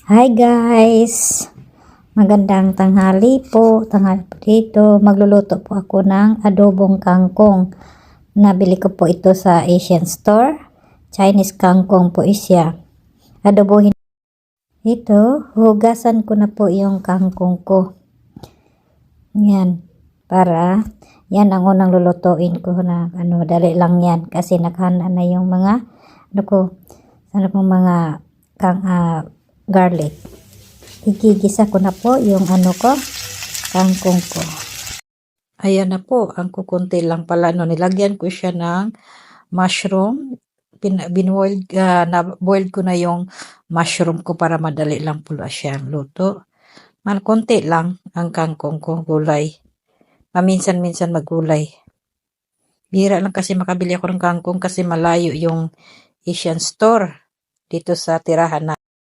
Hi guys! Magandang tanghali po. Tanghali po dito. Magluluto po ako ng adobong kangkong. Nabili ko po ito sa Asian store. Chinese kangkong po siya. Adobohin. Ito, hugasan ko na po yung kangkong ko. Yan. Yan ang unang lulutuin ko na dali lang yan. Kasi naghana na yung mga, mga garlic. Igigisa ko na po yung kangkong ko. Ayan na po, ang kukunti lang pala. Nilagyan ko siya ng mushroom. Boiled ko na yung mushroom ko para madali lang pula siyang luto. Konti lang ang kangkong ko, gulay. Paminsan-minsan maggulay. Bihira lang kasi makabili ako ng kangkong kasi malayo yung Asian store dito sa tirahan na.